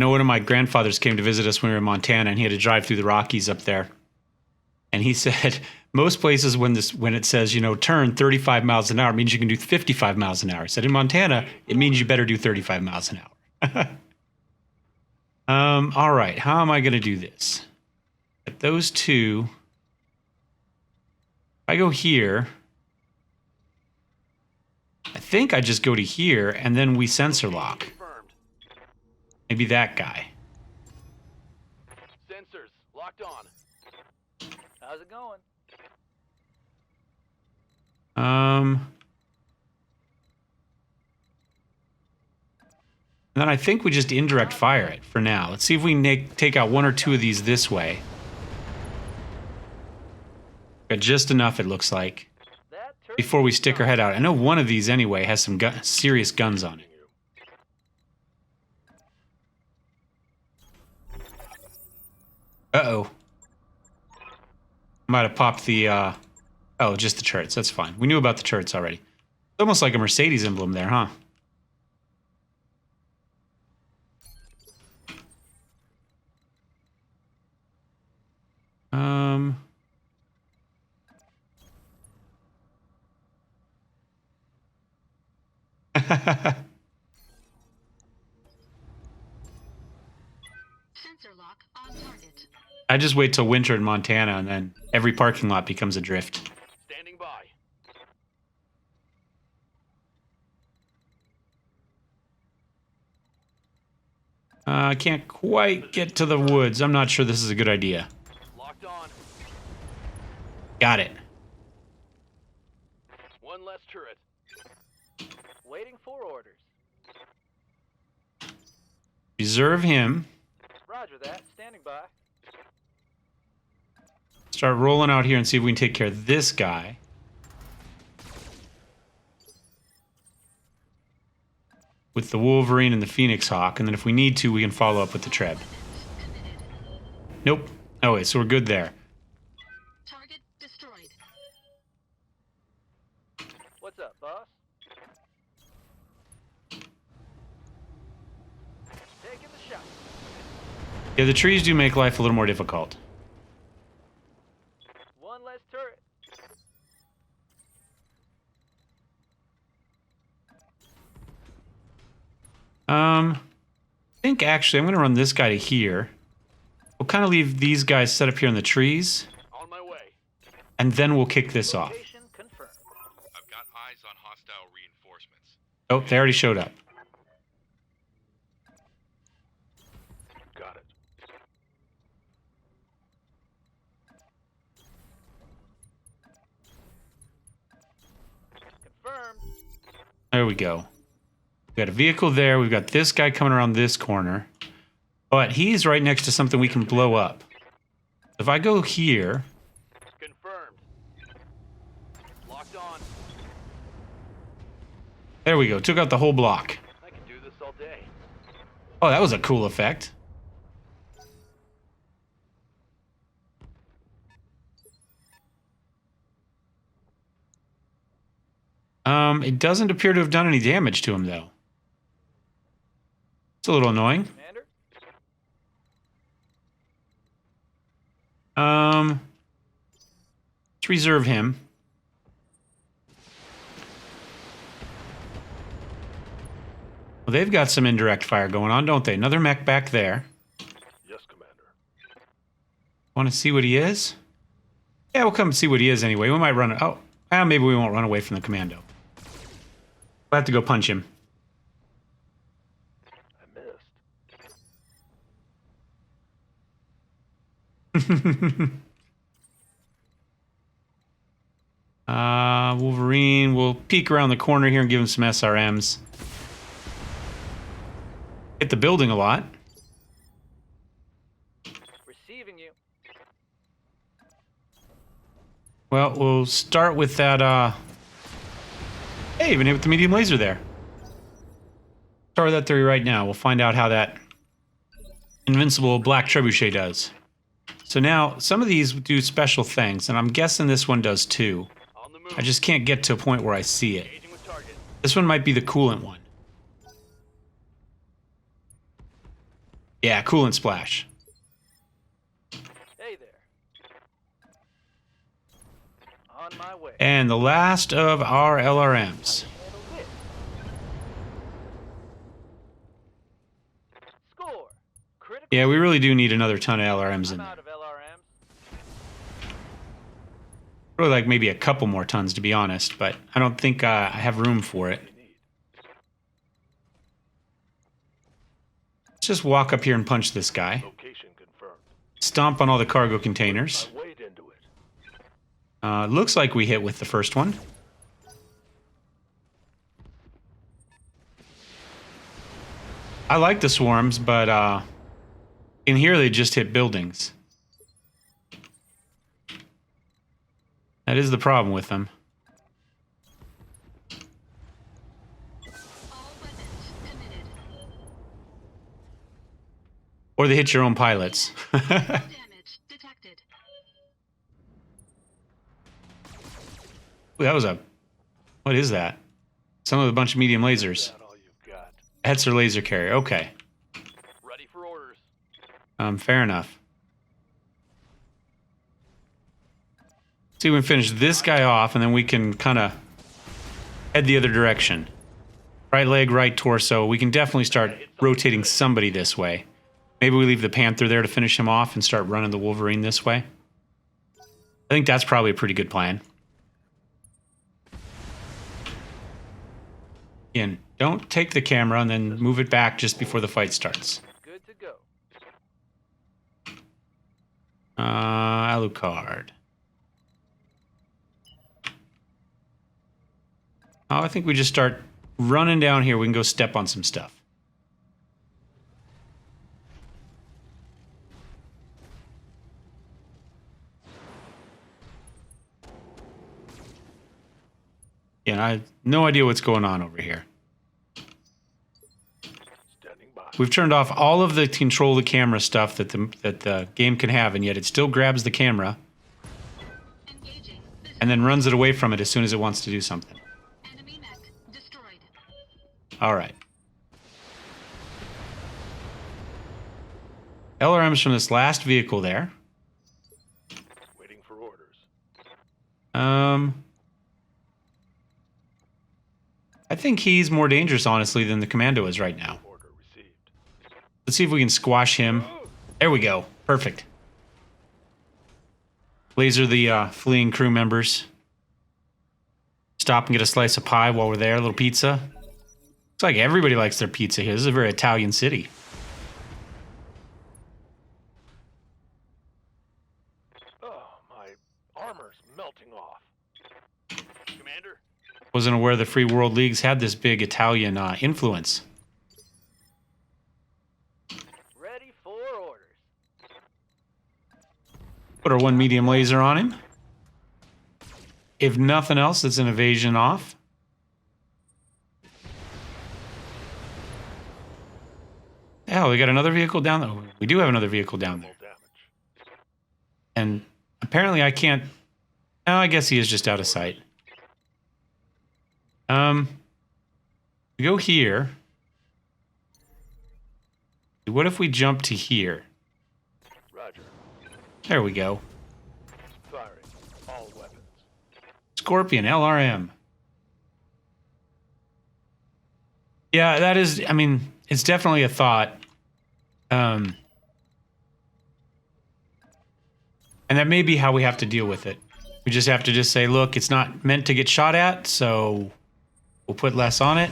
know one of my grandfathers came to visit us when we were in Montana, and he had to drive through the Rockies up there. And he said most places when it says, you know, turn 35 miles an hour, it means you can do 55 miles an hour. He said in Montana, it means you better do 35 miles an hour. All right, how am I going to do this? At those two, if I go here, I think I just go to here and then we sensor lock. Maybe that guy. Sensors locked on. How's it going? And then I think we just indirect fire it for now. Let's see if we can take out one or two of these this way. Got just enough, it looks like, before we stick our head out. I know one of these anyway has some serious guns on it. Uh-oh. Might have popped the, oh, just the turrets. That's fine. We knew about the turrets already. It's almost like a Mercedes emblem there, huh? Sensor lock on target. I just wait till winter in Montana and then every parking lot becomes a drift. Standing by. I can't quite get to the woods. I'm not sure this is a good idea. Locked on. Got it. One less turret. Waiting for orders. Reserve him. Roger that. Standing by. Start rolling out here and see if we can take care of this guy. With the Wolverine and the Phoenix Hawk, and then if we need to, we can follow up with the Treb. Nope. Oh wait, so we're good there. Target destroyed. What's up, boss? Taking the shot. Yeah, the trees do make life a little more difficult. One less turret. I think actually I'm going to run this guy to here. We'll kind of leave these guys set up here in the trees. On my way. And then we'll kick this off. Location confirmed. I've got eyes on hostile reinforcements. Oh, they already showed up. Got it. Confirmed. There we go. We got a vehicle there. We've got this guy coming around this corner. But he's right next to something we can blow up. If I go here... Confirmed. Locked on. There we go. Took out the whole block. I can do this all day. Oh, that was a cool effect. It doesn't appear to have done any damage to him, though. It's a little annoying. Commander? Let's reserve him. Well, they've got some indirect fire going on, don't they? Another mech back there. Yes, Commander. Want to see what he is? Yeah, we'll come and see what he is anyway. We might run... Oh, maybe we won't run away from the commando. We'll have to go punch him. Wolverine, we'll peek around the corner here and give him some SRMs. Hit the building a lot. Receiving you. Well, we'll start with that, Hey, even hit with the medium laser there. Start with that theory right now. We'll find out how that invincible black trebuchet does. So now, some of these do special things, and I'm guessing this one does too. I just can't get to a point where I see it. This one might be the coolant one. Yeah, coolant splash. Hey there. On my way. And the last of our LRMs. Handle this. Score. Critical. Yeah, we really do need another ton of LRMs in I'm there. out of LRMs. Really like maybe a couple more tons, to be honest, but I don't think I have room for it. Let's just walk up here and punch this guy. Location confirmed. Stomp on all the cargo containers. I wade into it. Looks like we hit with the first one. I like the swarms, but in here they just hit buildings. That is the problem with them. All weapons committed. Or they hit your own pilots. Damage detected. Ooh, that was a... What is that? Some of a bunch of medium lasers. Not all you've got. That's their laser carrier. Okay. Ready for orders. Fair enough. See, we can finish this guy off, and then we can kind of head the other direction. Right leg, right torso. We can definitely start rotating somebody this way. Maybe we leave the Panther there to finish him off and start running the Wolverine this way. I think that's probably a pretty good plan. Again, don't take the camera and then move it back just before the fight starts. Good to go. Alucard. Oh, I think we just start running down here. We can go step on some stuff. Yeah, and I have no idea what's going on over here. Standing by. We've turned off all of the control the camera stuff that the game can have, and yet it still grabs the camera Engaging. and then runs it away from it as soon as it wants to do something. Enemy mech destroyed. All right. LRMs from this last vehicle there. Waiting for orders. I think he's more dangerous, honestly, than the Commando is right now. Order received. Let's see if we can squash him. There we go. Perfect. Laser the fleeing crew members. Stop and get a slice of pie while we're there. A little pizza. Looks like everybody likes their pizza here. This is a very Italian city. Oh, my armor's melting off. Commander. Wasn't aware the Free World Leagues had this big Italian influence. Ready for orders. Put our one medium laser on him. If nothing else, it's an evasion off. Hell, we got another vehicle down there. We do have another vehicle down there. Full damage. And apparently I can't... Oh, I guess he is just out of sight. We go here. What if we jump to here? Roger. There we go. Firing. All weapons. Scorpion, LRM. Yeah, that is... I mean, it's definitely a thought. And that may be how we have to deal with it. We just have to just say, look, it's not meant to get shot at, so we'll put less on it.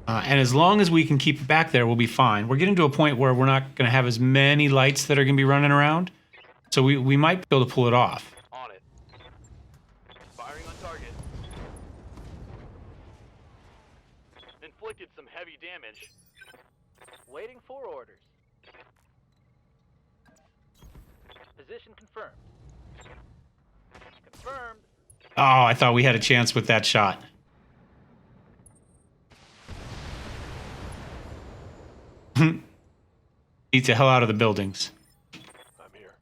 And as long as we can keep it back there, we'll be fine. We're getting to a point where we're not going to have as many lights that are going to be running around. So we might be able to pull it off. On it. Firing on target. Inflicted some heavy damage. Waiting for orders. Position confirmed. Confirmed. Oh, I thought we had a chance with that shot. Eat the hell out of the buildings. I'm here.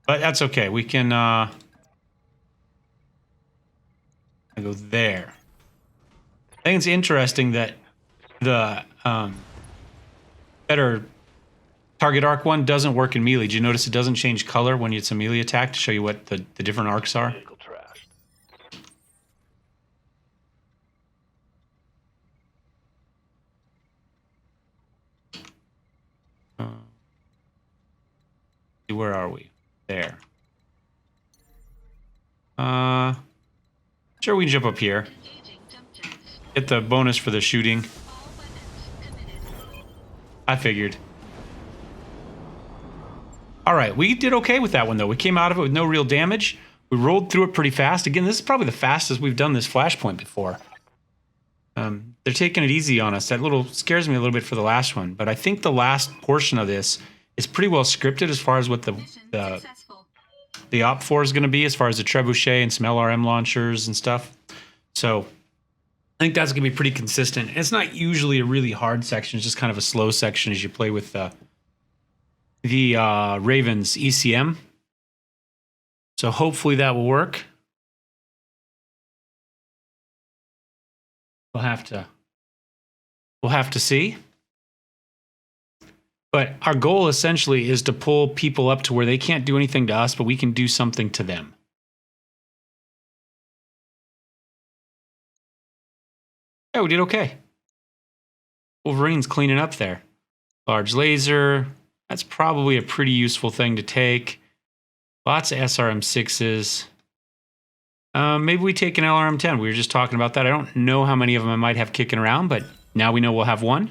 But that's okay. We can I go there. I think it's interesting that the better. Target arc one doesn't work in melee. Did you notice it doesn't change color when it's a melee attack to show you what the different arcs are? Vehicle trashed. Where are we? There. Sure, we can jump up here. Engaging jump jets. Get the bonus for the shooting. All weapons committed. I figured. All right, we did okay with that one, though. We came out of it with no real damage. We rolled through it pretty fast. Again, this is probably the fastest we've done this flashpoint before. They're taking it easy on us. That little scares me a little bit for the last one. But I think the last portion of this is pretty well scripted as far as what Mission successful. the op 4 is going to be, as far as the trebuchet and some LRM launchers and stuff. So I think that's going to be pretty consistent. And it's not usually a really hard section. It's just kind of a slow section as you play with the Ravens ECM. So hopefully that will work. We'll have to see. But our goal essentially is to pull people up to where they can't do anything to us, but we can do something to them. Yeah, we did okay. Wolverine's cleaning up there. Large laser. That's probably a pretty useful thing to take. Lots of SRM6s. Maybe we take an LRM10. We were just talking about that. I don't know how many of them I might have kicking around, but now we know we'll have one.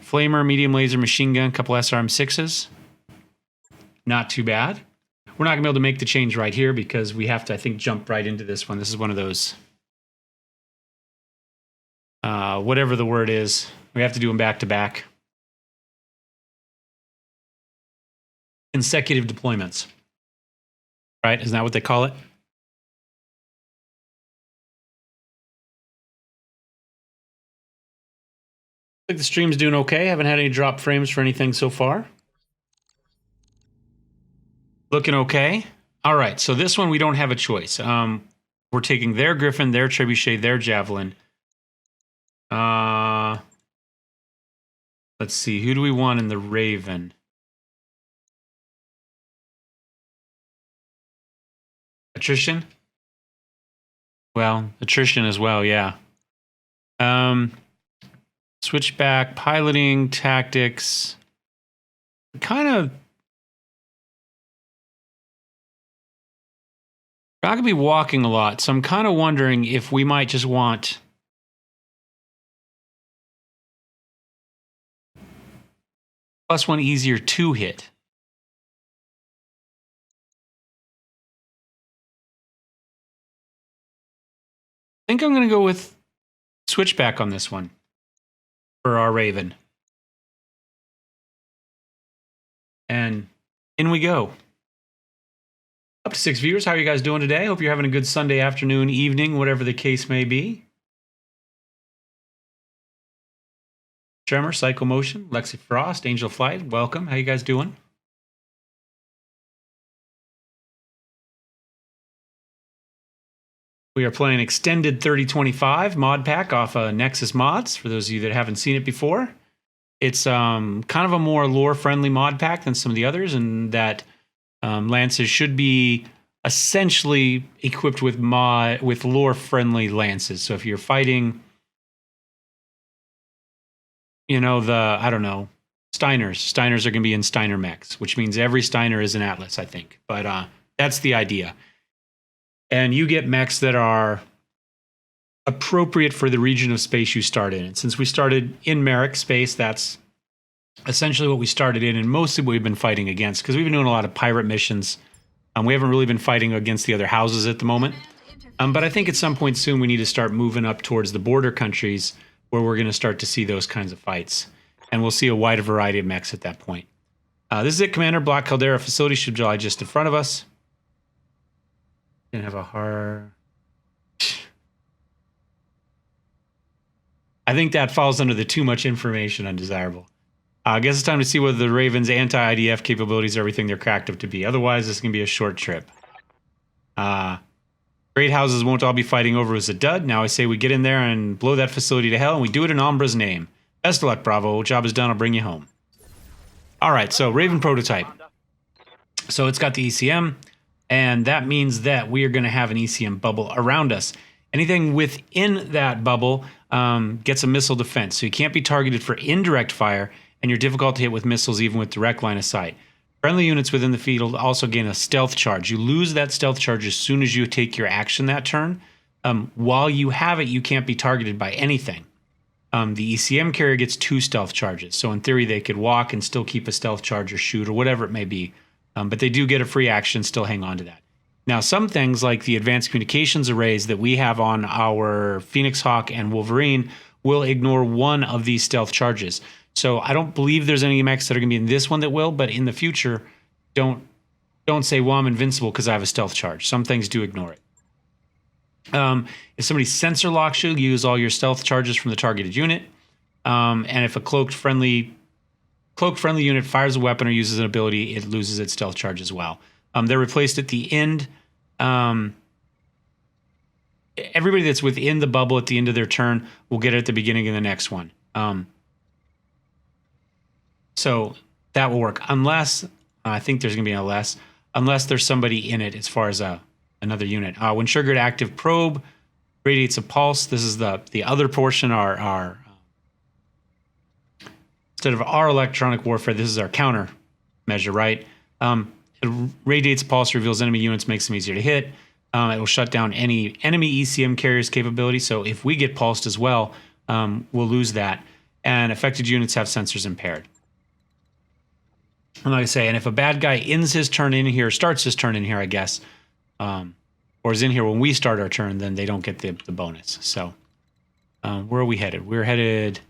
Flamer, medium laser, machine gun, a couple SRM6s. Not too bad. We're not going to be able to make the change right here because we have to, I think, jump right into this one. This is one of those, whatever the word is. We have to do them back to back. Consecutive deployments. Right? Isn't that what they call it? I think the stream's doing okay. Haven't had any drop frames for anything so far. Looking okay. All right, so this one we don't have a choice. We're taking their Griffin, their Trebuchet, their Javelin. Let's see, who do we want in the Raven? Attrition? Well, attrition as well, yeah. Switchback, piloting, tactics. Kind of. I'm going to be walking a lot, so I'm kind of wondering if we might just want. +1 easier to hit. I think I'm going to go with switchback on this one for our Raven. And in we go. Up to 6 viewers. How are you guys doing today? Hope you're having a good Sunday afternoon, evening, whatever the case may be. Tremor, Psycho Motion, Lexi Frost, Angel Flight, welcome. How you guys doing? We are playing Extended 3025 mod pack off Nexus Mods, for those of you that haven't seen it before. It's kind of a more lore-friendly mod pack than some of the others, and that lances should be essentially equipped with lore-friendly lances. So if you're fighting, you know, Steiners are going to be in Steiner mechs, which means every Steiner is an Atlas, I think. But that's the idea. And you get mechs that are appropriate for the region of space you start in. And since we started in Merrick space, that's essentially what we started in, and mostly what we've been fighting against, because we've been doing a lot of pirate missions. We haven't really been fighting against the other houses at the moment. But I think at some point soon we need to start moving up towards the border countries where we're going to start to see those kinds of fights. And we'll see a wider variety of mechs at that point. This is it, Commander. Black Caldera facility should lie just in front of us. Gonna have a hard... I think that falls under the too much information undesirable. I guess it's time to see whether the Raven's anti-IDF capabilities are everything they're cracked up to be. Otherwise, this is going to be a short trip. Great houses won't all be fighting over as a dud. Now I say we get in there and blow that facility to hell, and we do it in Umbra's name. Best of luck, Bravo. Job is done. I'll bring you home. All right, so Raven prototype. Commander. So it's got the ECM, and that means that we are going to have an ECM bubble around us. Anything within that bubble gets a missile defense, so you can't be targeted for indirect fire, and you're difficult to hit with missiles even with direct line of sight. Friendly units within the field also gain a stealth charge. You lose that stealth charge as soon as you take your action that turn. While you have it, you can't be targeted by anything. The ECM carrier gets 2 stealth charges, so in theory they could walk and still keep a stealth charge or shoot or whatever it may be. But they do get a free action, still hang on to that. Now, some things like the advanced communications arrays that we have on our Phoenix Hawk and Wolverine will ignore one of these stealth charges. So I don't believe there's any mechs that are going to be in this one that will, but in the future, don't say, well, I'm invincible because I have a stealth charge. Some things do ignore it. If somebody sensor locks you, use all your stealth charges from the targeted unit. And if a cloaked friendly unit fires a weapon or uses an ability, it loses its stealth charge as well. They're replaced at the end. Everybody that's within the bubble at the end of their turn will get it at the beginning of the next one. So that will work unless, I think there's going to be unless there's somebody in it as far as another unit. When triggered, active probe radiates a pulse. This is the other portion, our instead of our electronic warfare, this is our counter measure, right? It radiates a pulse, reveals enemy units, makes them easier to hit. It will shut down any enemy ECM carrier's capability. So if we get pulsed as well, we'll lose that. And affected units have sensors impaired. And like I say, and if a bad guy ends his turn in here, starts his turn in here, I guess, or is in here when we start our turn, then they don't get the bonus. So where are we headed? We're headed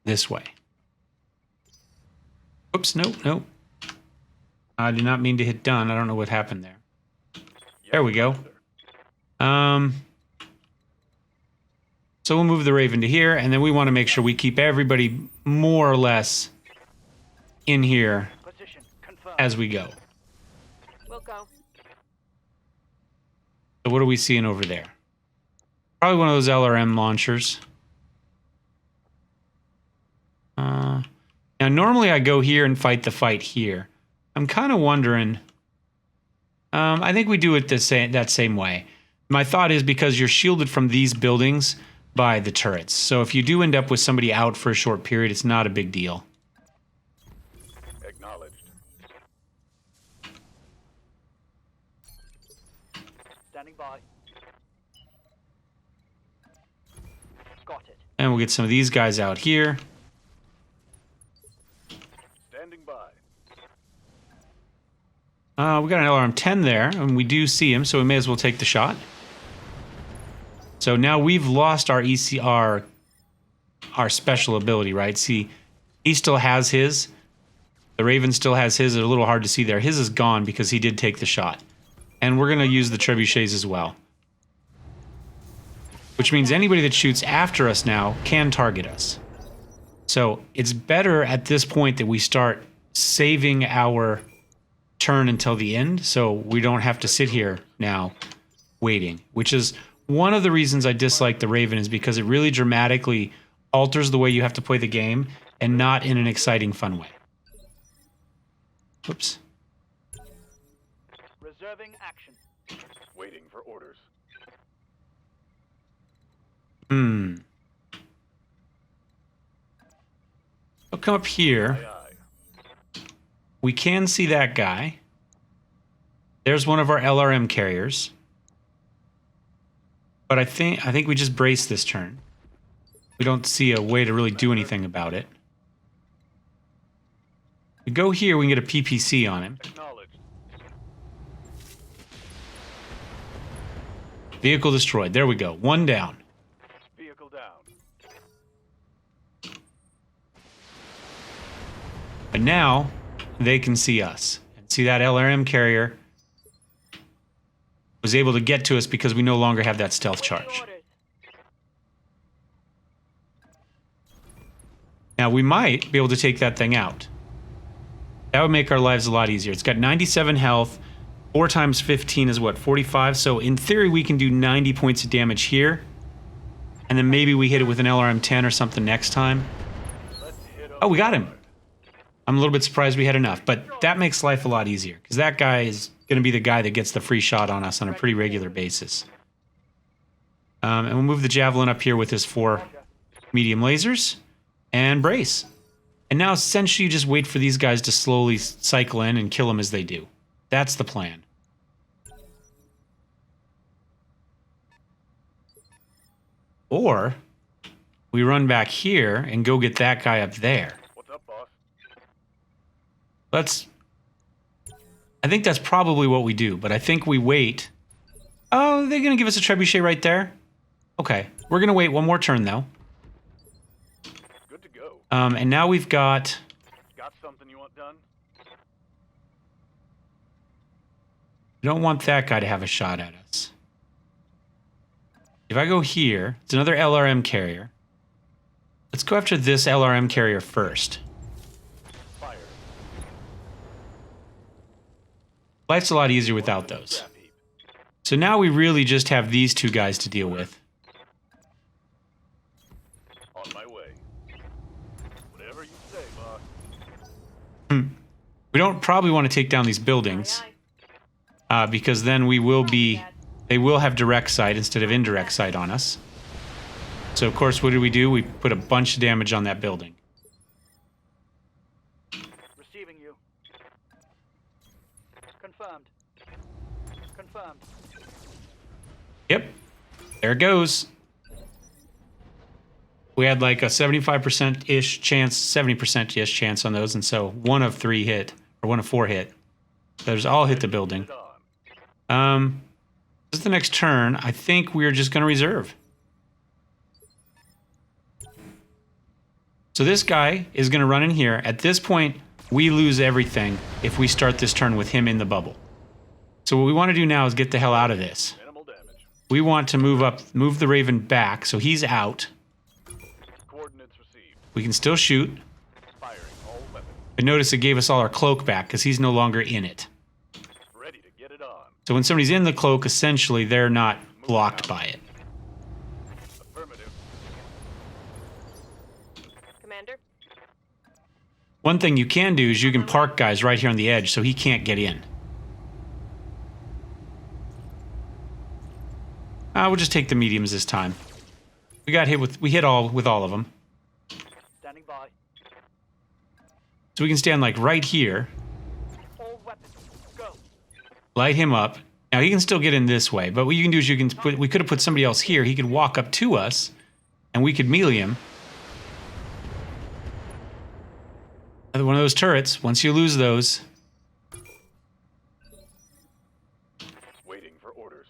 this way. Oops, nope. I did not mean to hit done. I don't know what happened there. There we go. So we'll move the Raven to here, and then we want to make sure we keep everybody more or less in here Position confirmed. as we go. We'll go. So what are we seeing over there? Probably one of those LRM launchers. Now, normally I go here and fight the fight here. I'm kind of wondering. I think we do it that same way. My thought is because you're shielded from these buildings by the turrets. So if you do end up with somebody out for a short period, it's not a big deal. Acknowledged. Standing by. Got it. And we'll get some of these guys out here. Standing by. We got an LRM 10 there, and we do see him, so we may as well take the shot. So now we've lost our ECR, our special ability, right? See, he still has his. The Raven still has his. It's a little hard to see there. His is gone because he did take the shot. And we're going to use the trebuchets as well. Which means anybody that shoots after us now can target us. So it's better at this point that we start saving our turn until the end, so we don't have to sit here now waiting, which is one of the reasons I dislike the Raven, is because it really dramatically alters the way you have to play the game, and not in an exciting, fun way. Oops. Reserving action. Waiting for orders. I'll come up here. Aye, aye. We can see that guy. There's one of our LRM carriers. But I think we just brace this turn. We don't see a way to really do anything about it. We go here, we can get a PPC on him. Acknowledged. Vehicle destroyed. There we go. One down. Vehicle down. But now they can see us. And see that LRM carrier was able to get to us because we no longer have that stealth charge. Orders. Now we might be able to take that thing out. That would make our lives a lot easier. It's got 97 health. 4 times 15 is what, 45? So in theory we can do 90 points of damage here. And then maybe we hit it with an LRM 10 or something next time. Let's hit Oh, we got him. I'm a little bit surprised we had enough, but that makes life a lot easier because that guy is going to be the guy that gets the free shot on us on a pretty regular basis. And we'll move the Javelin up here with his 4 medium lasers and brace. And now essentially you just wait for these guys to slowly cycle in and kill them as they do. That's the plan. Or we run back here and go get that guy up there. What's up, boss? I think that's probably what we do, but I think we wait. Oh, they're going to give us a trebuchet right there? Okay. We're going to wait one more turn, though. Good to go. And now we've got... Got something you want done? We don't want that guy to have a shot at us. If I go here, it's another LRM carrier. Let's go after this LRM carrier first. Fire. Life's a lot easier without those. Scrap heap. So now we really just have these 2 guys to deal with. On my way. Whatever you say, boss. We don't probably want to take down these buildings. Because then we will be... They will have direct sight instead of indirect sight on us. So, of course, what do? We put a bunch of damage on that building. Receiving you. Confirmed. Confirmed. Yep. There it goes. We had like a 75%-ish chance, 70%-ish chance on those, and so 1 of 3 hit, or 1 of 4 hit. Those all hit the building. Get it on. This is the next turn. I think we're just going to reserve. So this guy is going to run in here. At this point, we lose everything if we start this turn with him in the bubble. So what we want to do now is get the hell out of this. Minimal damage. We want to move the Raven back so he's out. Coordinates received. We can still shoot. Firing all weapons. But notice it gave us all our cloak back because he's no longer in it. Ready to get it on. So when somebody's in the cloak, essentially they're not blocked by it. Affirmative. Commander? One thing you can do is you can park guys right here on the edge so he can't get in. We'll just take the mediums this time. We hit all with all of them. Standing by. So we can stand like right here, All weapons. Go. light him up. Now he can still get in this way, but what you can do is we could have put somebody else here. He could walk up to us, and we could melee him. Another one of those turrets. Once you lose those, Waiting for orders.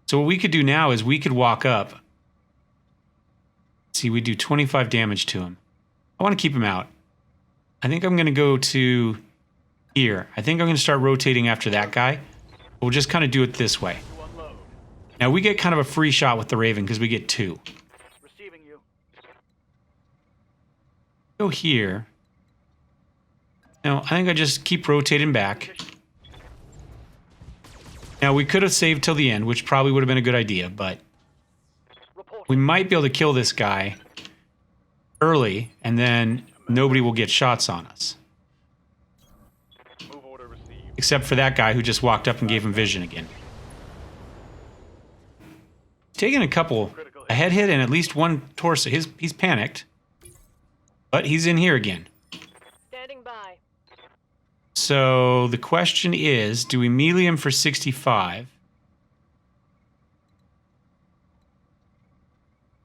so what we could do now is we could walk up. See, we do 25 damage to him. I want to keep him out. I think I'm going to go to here. I think I'm going to start rotating after that guy. We'll just kind of do it this way. To unload. Now we get kind of a free shot with the Raven because we get 2. Receiving you. Go here. Now, I think I just keep rotating back. Now, we could have saved till the end, which probably would have been a good idea, but we might be able to kill this guy early, and then nobody will get shots on us. Move order received. Except for that guy who just walked up and gave him vision again. Taking a couple, a head hit and at least 1 torso. He's panicked. But he's in here again. Standing by. So the question is, do we melee him for 65?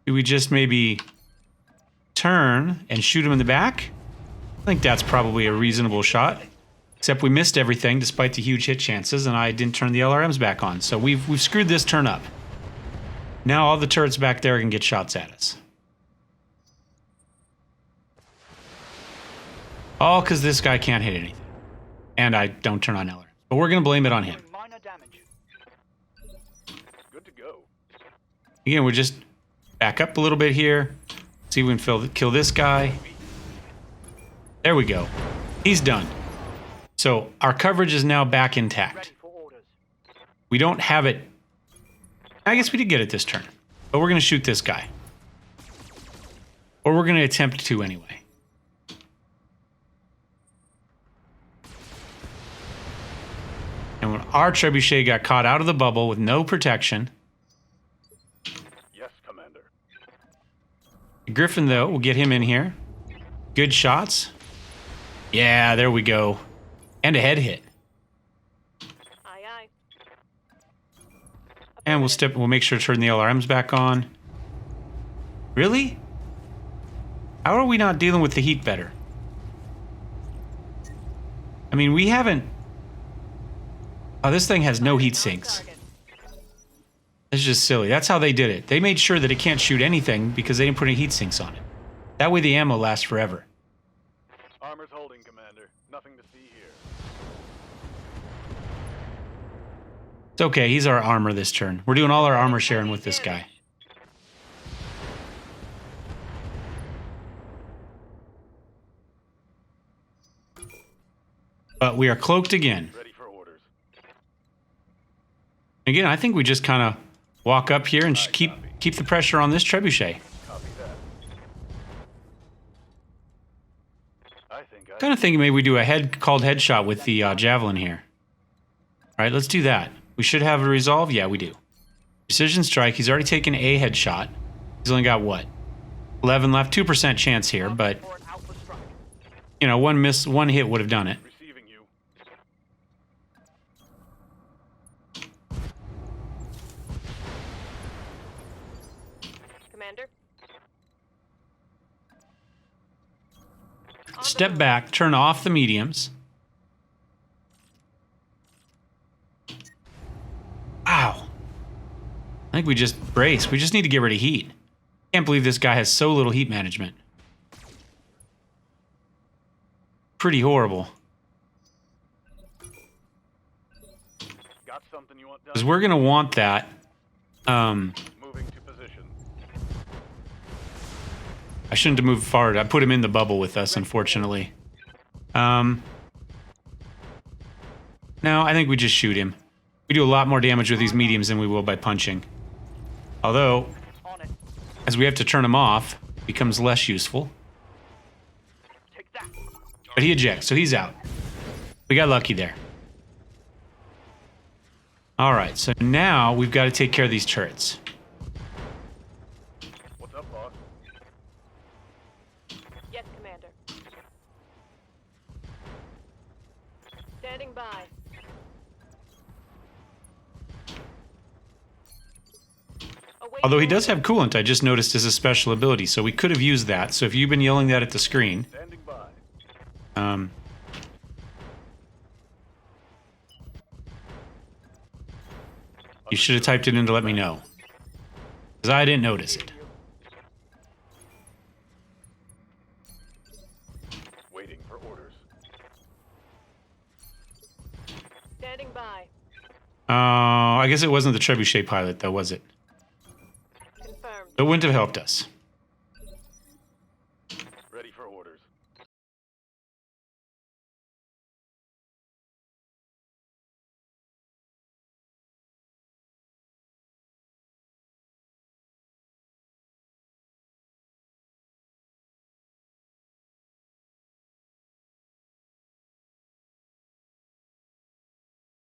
Do we just maybe turn and shoot him in the back? I think that's probably a reasonable shot. Except we missed everything despite the huge hit chances, and I didn't turn the LRMs back on. So we've screwed this turn up. Now all the turrets back there can get shots at us. All because this guy can't hit anything. And I don't turn on LRMs. But we're going to blame it on him. Minor damage. Good to go. Again, we'll just back up a little bit here. See if we can kill this guy. There we go. He's done. So our coverage is now back intact. Ready for orders. We don't have it. I guess we did get it this turn. But we're going to shoot this guy. Or we're going to attempt to anyway. Our trebuchet got caught out of the bubble with no protection. Yes, Commander. Griffin, though, we'll get him in here. Good shots. Yeah, there we go. And a head hit. Aye, aye. And we'll make sure to turn the LRMs back on. Really? How are we not dealing with the heat better? I mean, we haven't... Oh, this thing has no heat sinks. It's just silly. That's how they did it. They made sure that it can't shoot anything because they didn't put any heat sinks on it. That way the ammo lasts forever. Armor's holding, Commander. Nothing to see here. It's okay. He's our armor this turn. We're doing all our armor sharing with this guy. But we are cloaked again. Ready for orders. Again, I think we just kind of walk up here and keep the pressure on this trebuchet. Copy that. I think I... Kind of thinking maybe we do a called headshot with the javelin here. All right, let's do that. We should have a resolve. Yeah, we do. Precision strike. He's already taken a headshot. He's only got what? 11 left. 2% chance here, but you know, one hit would have done it. Receiving you. Commander. Step back. Turn off the mediums. Ow. I think we just brace. We just need to get rid of heat. Can't believe this guy has so little heat management. Pretty horrible. Got something you want done? Because we're going to want that. Moving to position. I shouldn't have moved forward. I put him in the bubble with us, unfortunately. No, I think we just shoot him. We do a lot more damage with these mediums than we will by punching. Although, On it. as we have to turn him off, it becomes less useful. Take that. But he ejects, so he's out. We got lucky there. Alright, so now we've got to take care of these turrets. What's up, boss? Yes, Commander. Standing by. Although he does have coolant, I just noticed as a special ability, so we could have used that. So if you've been yelling that at the screen, Standing by. you should have typed it in to let me know. Because I didn't notice it. Waiting for orders. Standing by. I guess it wasn't the trebuchet pilot, though, was it? Confirmed. It wouldn't have helped us.